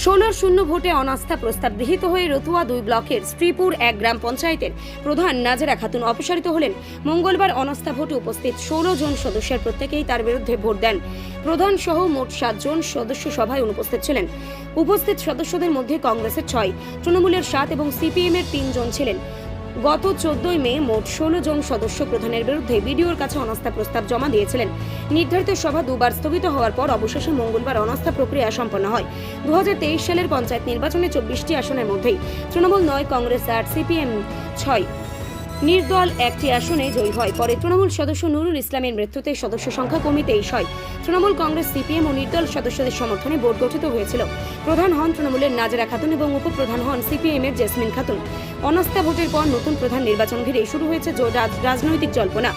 16-0 ভোটে অনাস্থা প্রস্তাব গৃহীত হয়ে রতুয়া 2 ব্লকের শ্রীপুর 1 গ্রাম পঞ্চায়েতের প্রধান নাজেরা খাতুন অপসারিত হলেন। মঙ্গলবার অনাস্থা ভোটে উপস্থিত 16 জন সদস্যের প্রত্যেকেই তার বিরুদ্ধে ভোট দেন। প্রধান সহ মোট 7 জন সদস্য সভায় অনুপস্থিত ছিলেন। উপস্থিত সদস্যদের মধ্যে কংগ্রেসের 6, তৃণমূলের 7 এবং সিপিএম-এর 3 জন ছিলেন। গত 14 মে মোট 16 জন সদস্য প্রধানের বিরুদ্ধে বিডিওর কাছে অনাস্থা প্রস্তাব জমা দিয়েছিলেন। নির্ধারিত সভা দুবার স্থগিত হওয়ার পর অবশেষে মঙ্গলবার অনাস্থা প্রক্রিয়া সম্পন্ন হয়। 2023 সালের পঞ্চায়েত নির্বাচনে 24টি আসনের মধ্যেই তৃণমূল 9, কংগ্রেস 8, সিপিএম 6, নির্দল 1টি আসনে জয়ী হয়। পরে তৃণমূল সদস্য নুরুল ইসলামের মৃত্যুতে সদস্য সংখ্যা কমে 23 হয়। তৃণমূল, কংগ্রেস, সিপিএম ও নির্দল সদস্যদের সমর্থনে বোর্ড গঠিত হয়েছিল। প্রধান হন তৃণমূলের নাজেরা খাতুন এবং উপপ্রধান হন সিপিএম এর জেসমিন খাতুন। অনাস্থা ভোটের পর নতুন প্রধান নির্বাচন ঘিরে শুরু হয়েছে রাজনৈতিক জল্পনা।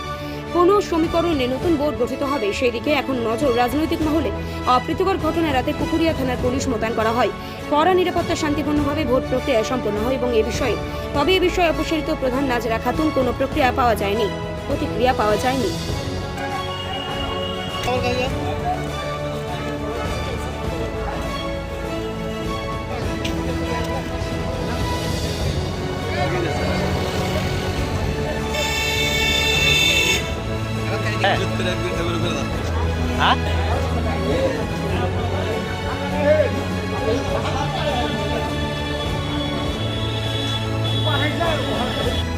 কোন সমীকরণে নতুন বোর্ড গঠিত হবে সেই দিকে এখন নজর রাজনৈতিক মহলে। অপ্রীতিকর ঘটনা এড়াতে পুকুরিয়া থানার পুলিশ মোতায়েন করা হয়। কড়া নিরাপত্তা শান্তিপূর্ণভাবে ভোট প্রক্রিয়া সম্পন্ন হয় এবং এ বিষয়ে অপসারিত প্রধান নাজেরা খাতুন কোনো প্রতিক্রিয়া পাওয়া যায়নি।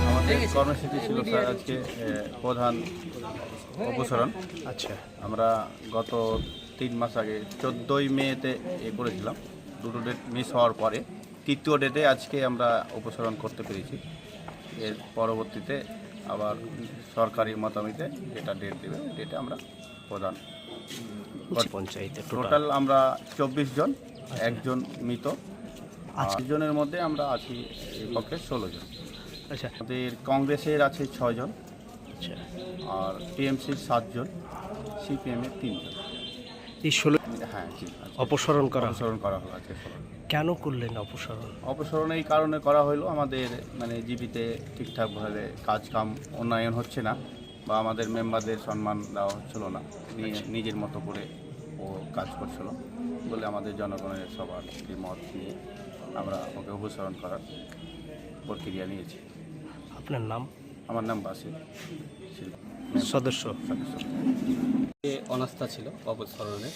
আমাদের কর্মসূচি ছিল স্যার আজকে প্রধান অপসারণ। আচ্ছা, আমরা গত 3 মাস আগে 14ই মেতে করেছিলাম। 2টো ডেট মিস হওয়ার পরে 3য় ডেটে আজকে আমরা অপসারণ করতে পেরেছি। এর পরবর্তীতে আবার সরকারি মতামতে যেটা ডেট দেবে ডেটে আমরা প্রধান পঞ্চায়েতে টোটাল আমরা 24 জন, একজন মৃত। 8 জনের মধ্যে আমরা আছি এই পক্ষে 16 জন। আচ্ছা, আমাদের কংগ্রেসের আছে 6 জন, আচ্ছা, আর টিএমসির 7 জন, সিপিএমের 3 জন। এই 16 হ্যাঁ, জি, অপসারণ করা হলো আজকে। কেন করলেন অপসারণ? অপসারণ এই কারণে করা হলো, আমাদের জীবিতে ঠিকঠাকভাবে কাজকাম উন্নয়ন হচ্ছে না, বা আমাদের মেম্বারদের সম্মান দেওয়া হচ্ছিল না। নিজের মতো করে ও কাজ করছিল বলে আমাদের জনগণের সবার মত নিয়ে আমরা ওকে অপসারণ করার প্রক্রিয়া নিয়েছি। আপনার নাম? আমার নাম বাসির সদস্য। অনাস্থা ছিল অপসারণের,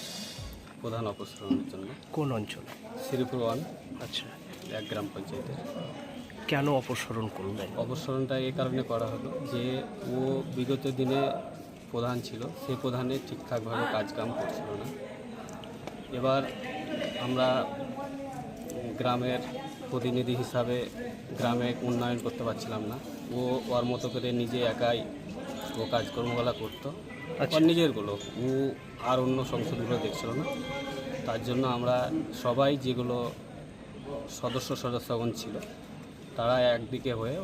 প্রধান অপসারণের জন্য। কোন অঞ্চল? শ্রীপুর 1, আচ্ছা, 1 গ্রাম পঞ্চায়েতের। কেন অপসারণ করলেন? অপসারণটা এই কারণে করা হলো যে ও বিগত দিনে প্রধান ছিল, সেই প্রধানে ঠিকঠাকভাবে কাজকাম করছিল না। এবার আমরা গ্রামের প্রতিনিধি হিসাবে গ্রামে উন্নয়ন করতে পারছিলাম না। ও ওর মতো করে নিজে একাই ও কাজকর্মগুলো করতো, আর নিজেরগুলো ও আর অন্য সংসদগুলো দেখছিল না। তার জন্য আমরা সবাই যেগুলো সদস্যগণ ছিল তারা একদিকে হয়ে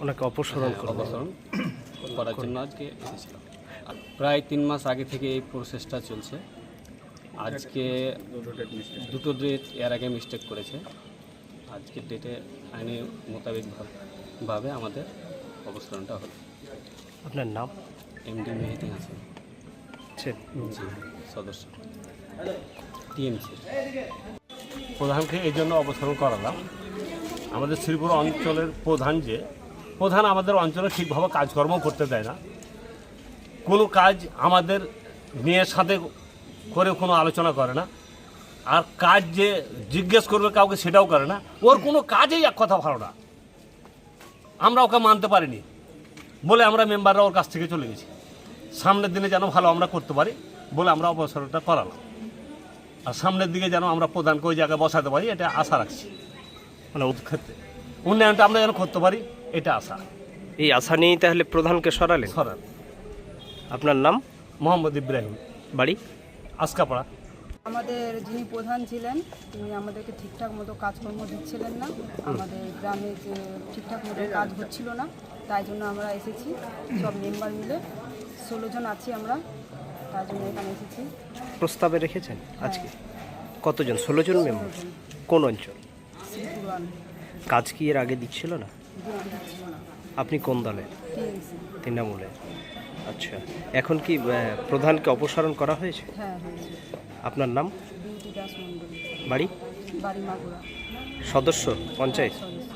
ওনাকে অপসারণ করার জন্য আজকে এসেছিলাম। প্রায় 3 মাস আগে থেকে এই প্রসেসটা চলছে। আজকে 2টো ডেট এর আগে মিস্টেক করেছে। আজকের ডেটে আইনি মোতাবেকভাবে আমাদের অবস্থানটা হলো। আপনার নাম? এমডি মেহেদি হাসান, জি, সদস্য টিএমসি। প্রধানকে এই জন্য অপসারণ করালাম। আমাদের শ্রীপুর অঞ্চলের প্রধান আমাদের অঞ্চলে ঠিকভাবে কাজকর্ম করতে দেয় না। কোনো কাজ আমাদের নিয়ে সাথে করে কোনো আলোচনা করে না, আর কাজ যে জিজ্ঞেস করবে কাউকে সেটাও করে না। ওর কোনো কাজেই এক কথা ভালো না। আমরা ওকে মানতে পারিনি বলে আমরা মেম্বাররা ওর কাছ থেকে চলে গেছি। সামনের দিনে যেন ভালো আমরা করতে পারি বলে আমরা অবসরটা করালাম, আর সামনের দিকে যেন আমরা প্রধানকে ওই জায়গায় বসাতে পারি এটা আশা রাখছি। ওর ক্ষেত্রে উন্নয়নটা আমরা যেন করতে পারি এটা আশা। এই আশা নিয়েই তাহলে প্রধানকে সরালেন? আপনার নাম? মোহাম্মদ ইব্রাহিম, বাড়ি? আসকাপাড়া। আমাদের যিনি প্রধান ছিলেন তিনি আমাদেরকে ঠিকঠাক মতো কাজকর্ম দিচ্ছিলেন না। আমাদের গ্রামে যে ঠিকঠাক মতো কাজ হচ্ছিল না, তাই জন্য আমরা এসেছি সব মেম্বার মিলে 16 জন আছি আমরা, তাই জন্য এখানে এসেছি। প্রস্তাবে রেখেছেন আজকে কতজন? 16 জন মেম্বার। কোন অঞ্চল? শ্রীপুর 1। কাজ কি এর আগে দিচ্ছিল না? দিচ্ছিল না। আপনি কোন দলের? টিএমসি। তৃণমূলের। আচ্ছা, এখন কি প্রধানকে অপসারণ করা হয়েছে? হ্যাঁ, হয়েছে। আপনার নাম? বিউটি দাস মণ্ডল, বাড়ি? বাড়ি মাগুরা। সদস্য পঞ্চায়েত? সদস্য।